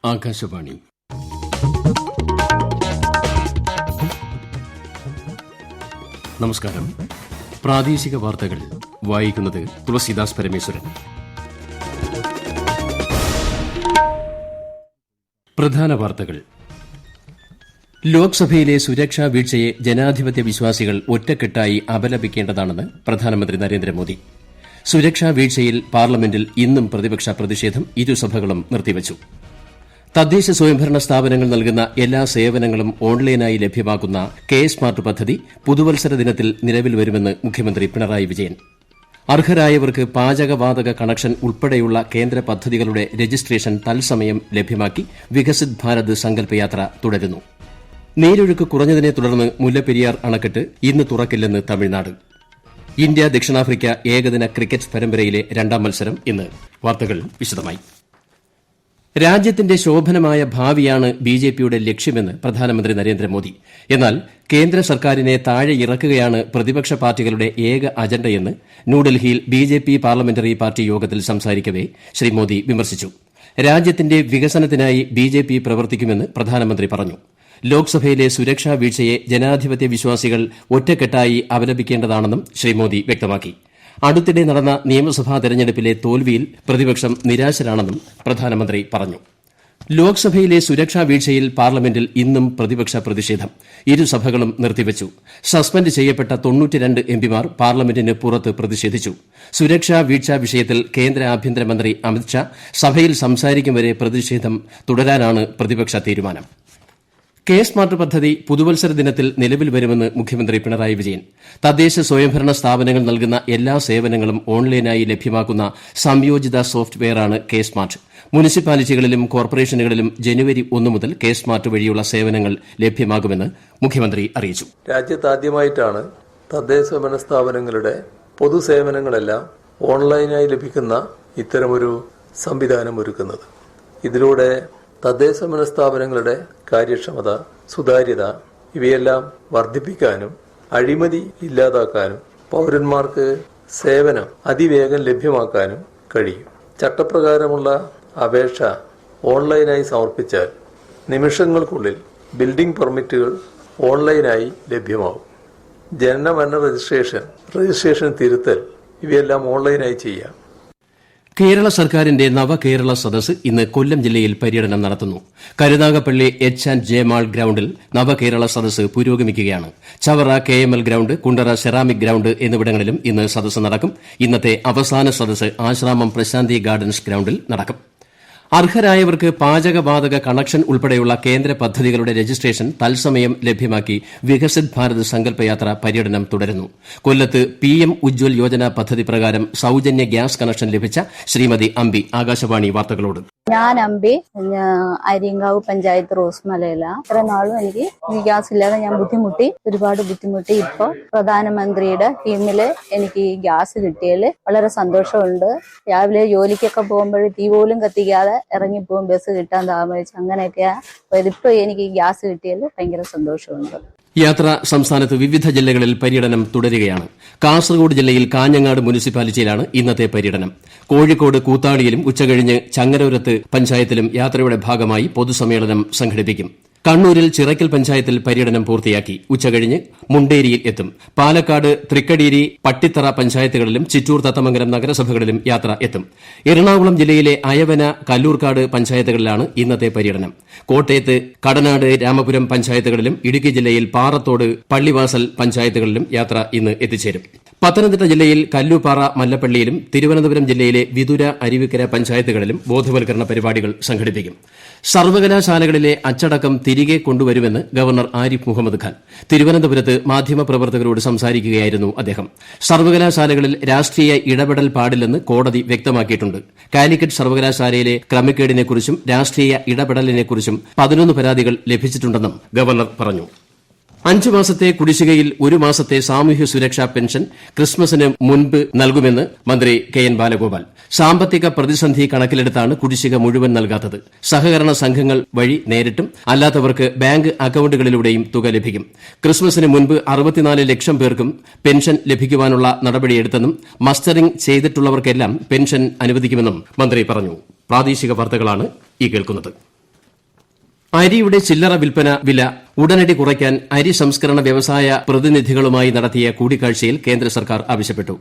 ആകാശവാണി. നമസ്കാരം. പ്രാദേശിക വാർത്തകൾ വായിക്കുന്നത് തുളസീദാസ് പരമേശ്വരൻ. പ്രധാന വാർത്തകൾ. ലോക്സഭയിലെ സുരക്ഷാ വീഴ്ചയെ ജനാധിപത്യ വിശ്വാസികൾ ഒറ്റക്കെട്ടായി അപലപിക്കേണ്ടതാണെന്ന് പ്രധാനമന്ത്രി നരേന്ദ്രമോദി. സുരക്ഷാ വീഴ്ചയിൽ പാർലമെന്റിൽ ഇന്നും പ്രതിപക്ഷ പ്രതിഷേധം. ഇരുസഭകളും നിർത്തിവച്ചു. തദ്ദേശ സ്വയംഭരണ സ്ഥാപനങ്ങൾ നൽകുന്ന എല്ലാ സേവനങ്ങളും ഓൺലൈനായി ലഭ്യമാക്കുന്ന കെ സ്മാർട്ട് പദ്ധതി പുതുവത്സര ദിനത്തിൽ നിലവിൽ വരുമെന്ന് മുഖ്യമന്ത്രി പിണറായി വിജയൻ. അർഹരായവർക്ക് പാചകവാതക കണക്ഷൻ ഉൾപ്പെടെയുള്ള കേന്ദ്ര പദ്ധതികളുടെ രജിസ്ട്രേഷൻ തത്സമയം ലഭ്യമാക്കി വികസിത് ഭാരത് സങ്കല്പയാത്ര തുടരുന്നു. നീരൊഴുക്ക് കുറഞ്ഞതിനെ തുടർന്ന് മുല്ലപ്പെരിയാർ അണക്കെട്ട് ഇന്ന് തുറക്കില്ലെന്ന് തമിഴ്നാട്. ഇന്ത്യ ദക്ഷിണാഫ്രിക്ക ഏകദിന ക്രിക്കറ്റ് പരമ്പരയിലെ രണ്ടാം മത്സരം ഇന്ന്. വാർത്തകൾ വിശദമായി. രാജ്യത്തിന്റെ ശോഭനമായ ഭാവിയാണ് ബിജെപിയുടെ ലക്ഷ്യമെന്ന് പ്രധാനമന്ത്രി നരേന്ദ്രമോദി. എന്നാൽ കേന്ദ്ര സർക്കാരിനെ താഴെയിറക്കുകയാണ് പ്രതിപക്ഷ പാർട്ടികളുടെ ഏക അജണ്ടയെന്ന് ന്യൂഡൽഹിയിൽ ബിജെപി പാർലമെന്ററി പാർട്ടി യോഗത്തിൽ സംസാരിക്കവെ ശ്രീ മോദി വിമർശിച്ചു. രാജ്യത്തിന്റെ വികസനത്തിനായി ബിജെപി പ്രവർത്തിക്കുമെന്ന് പ്രധാനമന്ത്രി പറഞ്ഞു. ലോക്സഭയിലെ സുരക്ഷാ വീഴ്ചയെ ജനാധിപത്യ വിശ്വാസികൾ ഒറ്റക്കെട്ടായി അപലപിക്കേണ്ടതാണെന്നും ശ്രീ മോദി വ്യക്തമാക്കി. അടുത്തിടെ നടന്ന നിയമസഭാ തെരഞ്ഞെടുപ്പിലെ തോൽവിയിൽ പ്രതിപക്ഷം നിരാശരാണെന്നും പ്രധാനമന്ത്രി പറഞ്ഞു. ലോക്സഭയിലെ സുരക്ഷാ വീഴ്ചയിൽ പാർലമെന്റിൽ ഇന്നും പ്രതിപക്ഷ പ്രതിഷേധം. ഇരുസഭകളും നിർത്തിവച്ചു. സസ്പെൻഡ് ചെയ്യപ്പെട്ട 92 എംപിമാർ പാർലമെന്റിന് പുറത്ത് പ്രതിഷേധിച്ചു. സുരക്ഷാ വീഴ്ച വിഷയത്തിൽ കേന്ദ്ര ആഭ്യന്തരമന്ത്രി അമിത്ഷാ സഭയിൽ സംസാരിക്കും വരെ പ്രതിഷേധം തുടരാനാണ് പ്രതിപക്ഷ തീരുമാനം. കെ സ്മാർട്ട് പദ്ധതി പുതുവത്സര ദിനത്തിൽ നിലവിൽ വരുമെന്ന് മുഖ്യമന്ത്രി പിണറായി വിജയൻ. തദ്ദേശ സ്വയംഭരണ സ്ഥാപനങ്ങൾ നൽകുന്ന എല്ലാ സേവനങ്ങളും ഓൺലൈനായി ലഭ്യമാക്കുന്ന സംയോജിത സോഫ്റ്റ്വെയറാണ് കെ സ്മാർട്ട്. മുനിസിപ്പാലിറ്റികളിലും കോർപ്പറേഷനുകളിലും ജനുവരി 1 മുതൽ കെ സ്മാർട്ട് വഴിയുള്ള സേവനങ്ങൾ ലഭ്യമാകുമെന്ന് മുഖ്യമന്ത്രി അറിയിച്ചു. രാജ്യത്താദ്യമായിട്ടാണ് തദ്ദേശ സ്വയംഭരണ സ്ഥാപനങ്ങളുടെ പൊതുസേവനങ്ങളെല്ലാം ഓൺലൈനായി ലഭിക്കുന്ന ഇത്തരമൊരു സംവിധാനം ഒരുക്കുന്നത്. ഇതിലൂടെ തദ്ദേശ സ്വയംഭരണ സ്ഥാപനങ്ങളുടെ കാര്യക്ഷമത, സുതാര്യത ഇവയെല്ലാം വർദ്ധിപ്പിക്കാനും അഴിമതി ഇല്ലാതാക്കാനും പൌരന്മാർക്ക് സേവനം അതിവേഗം ലഭ്യമാക്കാനും കഴിയും. ചട്ടപ്രകാരമുള്ള അപേക്ഷ ഓൺലൈനായി സമർപ്പിച്ചാൽ നിമിഷങ്ങൾക്കുള്ളിൽ ബിൽഡിംഗ് പെർമിറ്റുകൾ ഓൺലൈനായി ലഭ്യമാകും. ജനന മരണ രജിസ്ട്രേഷൻ തിരുത്തൽ ഇവയെല്ലാം ഓൺലൈനായി ചെയ്യാം. കേരള സർക്കാരിന്റെ നവകേരള സദസ്സ് ഇന്ന് കൊല്ലം ജില്ലയിൽ പര്യടനം നടത്തുന്നു. കരുനാഗപ്പള്ളി H&J മാൾ ഗ്രൌണ്ടിൽ നവകേരള സദസ്സ് പുരോഗമിക്കുകയാണ്. Chavara KML ground, Kundara ceramic ground എന്നിവിടങ്ങളിലും ഇന്ന് സദസ്സ് നടക്കും. ഇന്നത്തെ അവസാന സദസ്സ് ആശ്രാമം പ്രശാന്തി ഗാർഡൻസ് ഗ്രൌണ്ടിൽ നടക്കും. അർഹരായവർക്ക് പാചകവാതക കണക്ഷൻ ഉൾപ്പെടെയുള്ള കേന്ദ്ര പദ്ധതികളുടെ രജിസ്ട്രേഷൻ തത്സമയം ലഭ്യമാക്കി വികസിത് ഭാരത് സങ്കല്പയാത്ര പര്യടനം തുടരുന്നു. കൊല്ലത്ത് PM ഉജ്ജ്വൽ യോജന പദ്ധതി പ്രകാരം സൌജന്യ ഗ്യാസ് കണക്ഷൻ ലഭിച്ച ശ്രീമതി അമ്പി ആകാശവാണി വാർത്തകളോട്. ഞാൻ അമ്പി, അരിയങ്കാവ് പഞ്ചായത്ത് റോസ്മലയില. ഇത്ര നാളും എനിക്ക് ഗ്യാസ് ഇല്ലാതെ ഞാൻ ഒരുപാട് ബുദ്ധിമുട്ടി. ഇപ്പൊ പ്രധാനമന്ത്രിയുടെ സ്കീമില് എനിക്ക് ഈ ഗ്യാസ് കിട്ടിയതിൽ വളരെ സന്തോഷമുണ്ട്. രാവിലെ ജോലിക്കൊക്കെ പോകുമ്പോൾ തീ പോലും കത്തിക്കാതെ ഇറങ്ങിപ്പോകും, ബസ് കിട്ടാൻ താമസിച്ചു. അങ്ങനെയൊക്കെയാ ഇപ്പൊ എനിക്ക് ഈ ഗ്യാസ് കിട്ടിയതിൽ ഭയങ്കര സന്തോഷമുണ്ട്. യാത്ര സംസ്ഥാനത്ത് വിവിധ ജില്ലകളിൽ പര്യടനം തുടരുകയാണ്. കാസർഗോഡ് ജില്ലയിൽ കാഞ്ഞങ്ങാട് മുനിസിപ്പാലിറ്റിയിലാണ് ഇന്നത്തെ പര്യടനം. കോഴിക്കോട് കൂത്താളിയിലും ഉച്ചകഴിഞ്ഞ് ചങ്ങരോരത്ത് പഞ്ചായത്തിലും യാത്രയുടെ ഭാഗമായി പൊതുസമ്മേളനം സംഘടിപ്പിക്കും. കണ്ണൂരിൽ ചിറക്കൽ പഞ്ചായത്തിൽ പര്യടനം പൂർത്തിയാക്കി. ഉച്ചകഴിഞ്ഞ് മുണ്ടേരിയിൽ എത്തും. പാലക്കാട് തൃക്കടീരി, പട്ടിത്തറ പഞ്ചായത്തുകളിലും ചിറ്റൂർ, തത്തമംഗലം നഗരസഭകളിലും യാത്ര എത്തും. എറണാകുളം ജില്ലയിലെ അയവന, കല്ലൂർക്കാട് പഞ്ചായത്തുകളിലാണ് ഇന്നത്തെ പര്യടനം. കോട്ടയത്ത് കടനാട്, രാമപുരം പഞ്ചായത്തുകളിലും ഇടുക്കി ജില്ലയിൽ പാറത്തോട്, പള്ളിവാസൽ പഞ്ചായത്തുകളിലും യാത്ര ഇന്ന് എത്തിച്ചേരും. പത്തനംതിട്ട ജില്ലയിൽ കല്ലുപാറ, മല്ലപ്പള്ളിയിലും തിരുവനന്തപുരം ജില്ലയിലെ വിതുര, അരുവിക്കര പഞ്ചായത്തുകളിലും ബോധവൽക്കരണ പരിപാടികൾ സംഘടിപ്പിക്കും. സർവകലാശാലകളിലെ അച്ചടക്കം തിരികെ കൊണ്ടുവരുമെന്ന് ഗവർണർ ആരിഫ് മുഹമ്മദ് ഖാൻ. തിരുവനന്തപുരത്ത് മാധ്യമപ്രവർത്തകരോട് സംസാരിക്കുകയായിരുന്നു അദ്ദേഹം. സർവകലാശാലകളിൽ രാഷ്ട്രീയ ഇടപെടൽ പാടില്ലെന്ന് കോടതി വ്യക്തമാക്കിയിട്ടുണ്ട്. കാലിക്കറ്റ് സർവകലാശാലയിലെ ക്രമക്കേടിനെക്കുറിച്ചും രാഷ്ട്രീയ ഇടപെടലിനെക്കുറിച്ചും 11 പരാതികൾ ലഭിച്ചിട്ടുണ്ടെന്നും ഗവർണർ പറഞ്ഞു. 5 മാസത്തെ കുടിശ്ശികയിൽ 1 മാസത്തെ സാമൂഹ്യ സുരക്ഷാ പെൻഷൻ ക്രിസ്മസിന് മുൻപ് നൽകുമെന്ന് മന്ത്രി KN ബാലഗോപാൽ. സാമ്പത്തിക പ്രതിസന്ധി കണക്കിലെടുത്താണ് കുടിശ്ശിക മുഴുവൻ നൽകാത്തത്. സഹകരണ സംഘങ്ങൾ വഴി നേരിട്ടും അല്ലാത്തവർക്ക് ബാങ്ക് അക്കൌണ്ടുകളിലൂടെയും തുക ലഭിക്കും. ക്രിസ്മസിന് മുൻപ് 64 ലക്ഷം പേർക്കും പെൻഷൻ ലഭിക്കുവാനുള്ള നടപടിയെടുത്തെന്നും മസ്റ്ററിംഗ് ചെയ്തിട്ടുള്ളവർക്കെല്ലാം പെൻഷൻ അനുവദിക്കുമെന്നും മന്ത്രി പറഞ്ഞു. പ്രാദേശിക വാർത്തകളാണ് ഈ കേൾക്കുന്നത്. അരിയുടെ ചില്ലറ വിൽപ്പന വില ഉടനടി കുറയ്ക്കാൻ അരി സംസ്കരണ വ്യവസായ പ്രതിനിധികളുമായി നടത്തിയ കൂടിക്കാഴ്ചയിൽ കേന്ദ്ര സർക്കാർ ആവശ്യപ്പെട്ടു.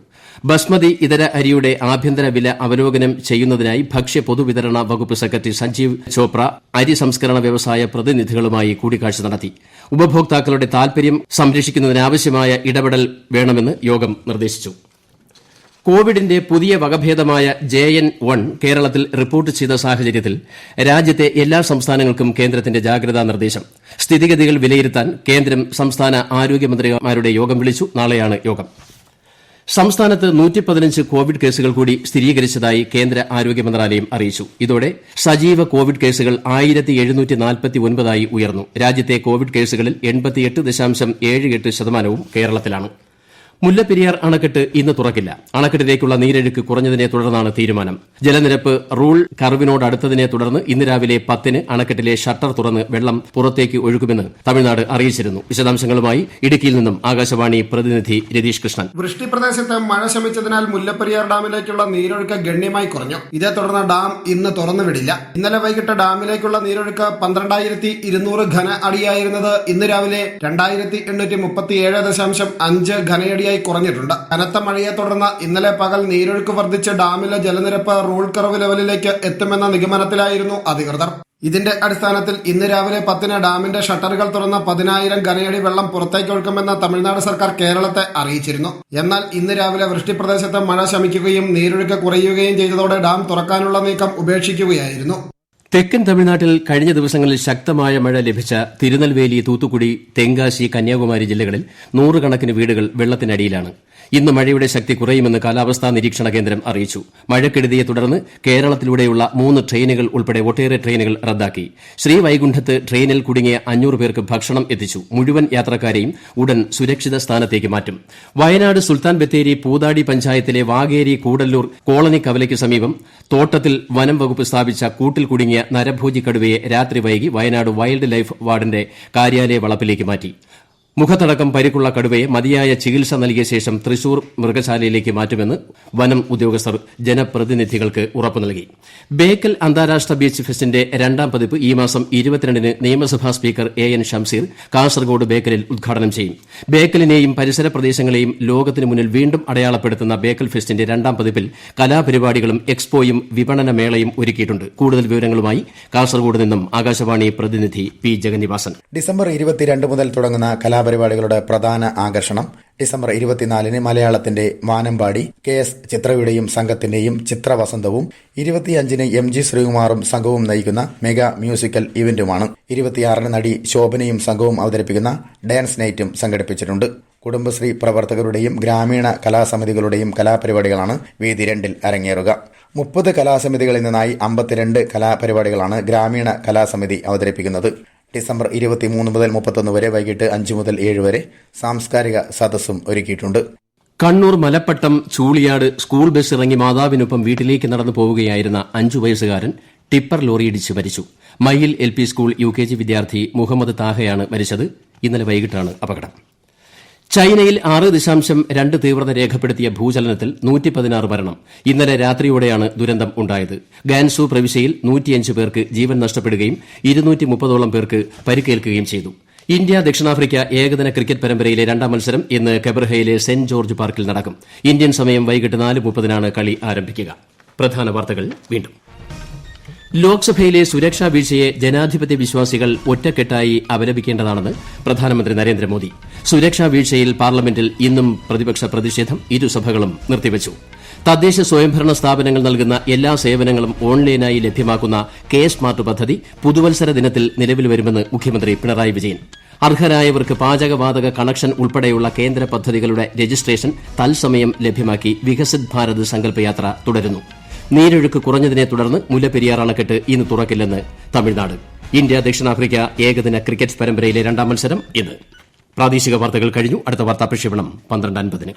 ബസ്മതി ഇതര അരിയുടെ ആഭ്യന്തര വില അവലോകനം ചെയ്യുന്നതിനായി ഭക്ഷ്യ പൊതുവിതരണ വകുപ്പ് സെക്രട്ടറി സഞ്ജീവ് ചോപ്ര അരി സംസ്കരണ വ്യവസായ പ്രതിനിധികളുമായി കൂടിക്കാഴ്ച നടത്തി. ഉപഭോക്താക്കളുടെ താൽപര്യം സംരക്ഷിക്കുന്നതിനാവശ്യമായ ഇടപെടൽ വേണമെന്ന് യോഗം നിർദ്ദേശിച്ചു. കോവിഡിന്റെ പുതിയ വകഭേദമായ JN1 കേരളത്തിൽ റിപ്പോർട്ട് ചെയ്ത സാഹചര്യത്തിൽ രാജ്യത്തെ എല്ലാ സംസ്ഥാനങ്ങൾക്കും കേന്ദ്രത്തിന്റെ ജാഗ്രതാ നിർദ്ദേശം. സ്ഥിതിഗതികൾ വിലയിരുത്താൻ കേന്ദ്രം സംസ്ഥാന ആരോഗ്യമന്ത്രിമാരുടെ യോഗം വിളിച്ചു. നാളെയാണ് യോഗം. സംസ്ഥാനത്ത് 115 കോവിഡ് കേസുകൾ കൂടി സ്ഥിരീകരിച്ചതായി കേന്ദ്ര ആരോഗ്യ മന്ത്രാലയം അറിയിച്ചു. ഇതോടെ സജീവ കോവിഡ് കേസുകൾ 1749 ഉയർന്നു. രാജ്യത്തെ കോവിഡ് കേസുകളിൽ 88.78% കേരളത്തിലാണ്. മുല്ലപ്പെരിയാർ അണക്കെട്ട് ഇന്ന് തുറക്കില്ല. അണക്കെട്ടിലേക്കുള്ള നീരൊഴുക്ക് കുറഞ്ഞതിനെ തുടർന്നാണ് തീരുമാനം. ജലനിരപ്പ് റൂൾ കർവിനോടടുത്തതിനെ തുടർന്ന് ഇന്ന് രാവിലെ 10-ന് അണക്കെട്ടിലെ ഷട്ടർ തുറന്ന് വെള്ളം പുറത്തേക്ക് ഒഴുകുമെന്ന് തമിഴ്നാട് അറിയിച്ചിരുന്നു. വിശദാംശങ്ങളുമായി ഇടുക്കിയിൽ നിന്നും ആകാശവാണി പ്രതിനിധി രതീഷ് കൃഷ്ണൻ. വൃഷ്ടിപ്രദേശത്ത് മഴ ശമിച്ചതിനാൽ മുല്ലപ്പെരിയാർ ഡാമിലേക്കുള്ള നീരൊഴുക്ക് ഗണ്യമായി കുറഞ്ഞു. ഇതേ തുടർന്ന് ഡാം ഇന്ന് തുറന്നുവിടില്ല. ഇന്നലെ വൈകിട്ട് ഡാമിലേക്കുള്ള നീരൊഴുക്ക് 12,200 ഘന അടിയായിരുന്നത് ഇന്ന് രാവിലെ 2,837.5 ഘനയടി കുറഞ്ഞിട്ടുണ്ട്. കനത്ത മഴയെ തുടർന്ന് ഇന്നലെ പകൽ നീരൊഴുക്ക് വർദ്ധിച്ച് ഡാമിലെ ജലനിരപ്പ് റൂൾ കർവ് ലെവലിലേക്ക് എത്തുമെന്ന നിഗമനത്തിലായിരുന്നു അധികൃതർ. ഇതിന്റെ അടിസ്ഥാനത്തിൽ ഇന്ന് രാവിലെ 10-ന് ഡാമിന്റെ ഷട്ടറുകൾ തുറന്ന് 10,000 ഘനയടി വെള്ളം പുറത്തേക്ക് ഒഴുക്കുമെന്ന് തമിഴ്നാട് സർക്കാർ കേരളത്തെ അറിയിച്ചിരുന്നു. എന്നാൽ ഇന്ന് രാവിലെ വൃഷ്ടിപ്രദേശത്ത് മഴ ശമിക്കുകയും നീരൊഴുക്ക് കുറയുകയും ചെയ്തതോടെ ഡാം തുറക്കാനുള്ള നീക്കം ഉപേക്ഷിക്കുകയായിരുന്നു. തെക്കൻ തമിഴ്നാട്ടിൽ കഴിഞ്ഞ ദിവസങ്ങളിൽ ശക്തമായ മഴ ലഭിച്ച തിരുനെൽവേലി, തൂത്തുക്കുടി, തെങ്കാശി, കന്യാകുമാരി ജില്ലകളിൽ 100 കണക്കിന് വീടുകൾ വെള്ളത്തിനടിയിലാണ്. ഇന്ന് മഴയുടെ ശക്തി കുറയുമെന്ന് കാലാവസ്ഥാ നിരീക്ഷണ കേന്ദ്രം അറിയിച്ചു. മഴക്കെടുതിയെ തുടർന്ന് കേരളത്തിലൂടെയുള്ള 3 ട്രെയിനുകൾ ഉൾപ്പെടെ ഒട്ടേറെ ട്രെയിനുകൾ റദ്ദാക്കി. ശ്രീവൈകുണ്ഠത്ത് ട്രെയിനിൽ കുടുങ്ങിയ 500 പേർക്ക് ഭക്ഷണം എത്തിച്ചു. മുഴുവൻ യാത്രക്കാരെയും ഉടൻ സുരക്ഷിത സ്ഥാനത്തേക്ക് മാറ്റും. വയനാട് സുൽത്താൻ ബത്തേരി പൂതാടി പഞ്ചായത്തിലെ വാകേരി കൂടല്ലൂർ കോളനി കവലയ്ക്ക് സമീപം തോട്ടത്തിൽ വനം വകുപ്പ് സ്ഥാപിച്ച കൂട്ടിൽ കുടുങ്ങിയ നരഭോജി കടുവയെ രാത്രി വൈകി വയനാട് വൈൽഡ് ലൈഫ് വാർഡന്റെ കാര്യാലയ വളപ്പിലേക്ക് മാറ്റി. മുഖത്തടക്കം പരിക്കുള്ള കടുവയെ മതിയായ ചികിത്സ നൽകിയ ശേഷം തൃശൂർ മൃഗശാലയിലേക്ക് മാറ്റുമെന്ന് വനം ഉദ്യോഗസ്ഥർ ജനപ്രതിനിധികൾക്ക് ഉറപ്പു നൽകി. ബേക്കൽ അന്താരാഷ്ട്ര ബീച്ച് ഫെസ്റ്റിന്റെ 2ാം പതിപ്പ് ഈ മാസം 22-ന് നിയമസഭാ സ്പീക്കർ AN ഷംസീർ കാസർഗോഡ് ബേക്കലിൽ ഉദ്ഘാടനം ചെയ്യും. ബേക്കലിനെയും പരിസര പ്രദേശങ്ങളെയും ലോകത്തിനു മുന്നിൽ വീണ്ടും അടയാളപ്പെടുത്തുന്ന ബേക്കൽ ഫെസ്റ്റിന്റെ 2ാം പതിപ്പിൽ കലാപരിപാടികളും എക്സ്പോയും വിപണന മേളയും ഒരുക്കിയിട്ടുണ്ട്. കൂടുതൽ വിവരങ്ങളുമായി കാസർഗോഡ് നിന്നും ആകാശവാണി പ്രതിനിധി P. ജഗന്നിവാസൻ. ഡിസംബർ 22 മുതൽ തുടങ്ങുന്ന കലാപരിപാടികളുടെ പ്രധാന ആകർഷണം ഡിസംബർ 24-ന് മലയാളത്തിന്റെ വാനമ്പാടി KS ചിത്രയുടെയും സംഘത്തിന്റെയും ചിത്രവസന്തവും 25-ന് MG ശ്രീകുമാറും സംഘവും നയിക്കുന്ന മെഗാ മ്യൂസിക്കൽ ഇവന്റുമാണ്. 26-ന് നടി ശോഭനയും സംഘവും അവതരിപ്പിക്കുന്ന ഡാൻസ് നൈറ്റും സംഘടിപ്പിച്ചിട്ടുണ്ട്. കുടുംബശ്രീ പ്രവർത്തകരുടെയും ഗ്രാമീണ കലാസമിതികളുടെയും കലാപരിപാടികളാണ് വേദി 2-ൽ അരങ്ങേറുക. 30 കലാസമിതികളിൽ നിന്നായി 52 കലാപരിപാടികളാണ് ഗ്രാമീണ കലാസമിതി അവതരിപ്പിക്കുന്നത്. ഡിസംബർ 23 മുതൽ 31 വരെ വൈകിട്ട് 5 മുതൽ 7 വരെ സാംസ്കാരിക സദസ്സും ഒരുക്കിയിട്ടുണ്ട്. കണ്ണൂർ മലപ്പട്ടം ചൂളിയാട് സ്കൂൾ ബസ് ഇറങ്ങി മാതാവിനൊപ്പം വീട്ടിലേക്ക് നടന്നു പോവുകയായിരുന്ന 5 വയസ്സുകാരൻ ടിപ്പർ ലോറിയിടിച്ച് മരിച്ചു. മയ്യിൽ LP സ്കൂൾ UKG വിദ്യാർത്ഥി മുഹമ്മദ് താഹയാണ് മരിച്ചത്. ഇന്നലെ വൈകിട്ടാണ് അപകടം. ചൈനയിൽ 6.2 തീവ്രത രേഖപ്പെടുത്തിയ ഭൂചലനത്തിൽ 116 മരണം. ഇന്നലെ രാത്രിയോടെയാണ് ദുരന്തം ഉണ്ടായത്. ഗാൻസു പ്രവിശ്യയിൽ 105 പേർക്ക് ജീവൻ നഷ്ടപ്പെടുകയും 230ഓളം പേർക്ക് പരിക്കേൽക്കുകയും ചെയ്തു. ഇന്ത്യ ദക്ഷിണാഫ്രിക്ക ഏകദിന ക്രിക്കറ്റ് പരമ്പരയിലെ 2ാം മത്സരം ഇന്ന് കെബ്രഹയിലെ സെന്റ് ജോർജ് പാർക്കിൽ നടക്കും. ഇന്ത്യൻ സമയം വൈകിട്ട് 4:30-നാണ് കളി ആരംഭിക്കുക. പ്രധാന വാർത്തകൾ വീണ്ടും. ലോക്സഭയിലെ സുരക്ഷാ വീഴ്ചയെ ജനാധിപത്യ വിശ്വാസികൾ ഒറ്റക്കെട്ടായി അപലപിക്കേണ്ടതാണെന്ന് പ്രധാനമന്ത്രി നരേന്ദ്രമോദി. സുരക്ഷാ വീഴ്ചയിൽ പാർലമെന്റിൽ ഇന്നും പ്രതിപക്ഷ പ്രതിഷേധം. ഇരുസഭകളും നിർത്തിവച്ചു. തദ്ദേശ സ്വയംഭരണ സ്ഥാപനങ്ങൾ നൽകുന്ന എല്ലാ സേവനങ്ങളും ഓൺലൈനായി ലഭ്യമാക്കുന്ന K-സ്മാർട്ട് പദ്ധതി പുതുവത്സര ദിനത്തിൽ നിലവിൽ വരുമെന്ന് മുഖ്യമന്ത്രി പിണറായി വിജയൻ. അർഹരായവർക്ക് പാചകവാതക കണക്ഷൻ ഉൾപ്പെടെയുള്ള കേന്ദ്ര പദ്ധതികളുടെ രജിസ്ട്രേഷൻ തത്സമയം ലഭ്യമാക്കി വികസിത് ഭാരത് സങ്കല്പയാത്ര തുടരുന്നു. നീരൊഴുക്ക് കുറഞ്ഞതിനെ തുടർന്ന് മുല്ലപ്പെരിയാർ അണക്കെട്ട് ഇന്ന് തുറക്കില്ലെന്ന് തമിഴ്നാട്. ഇന്ത്യ ദക്ഷിണാഫ്രിക്ക ഏകദിന ക്രിക്കറ്റ് പരമ്പരയിലെ 2ാം മത്സരം ഇന്ന്. പ്രാദേശിക വാർത്തകൾ കഴിഞ്ഞു. അടുത്ത വാർത്താ പ്രക്ഷേപണം 12:50-ന്.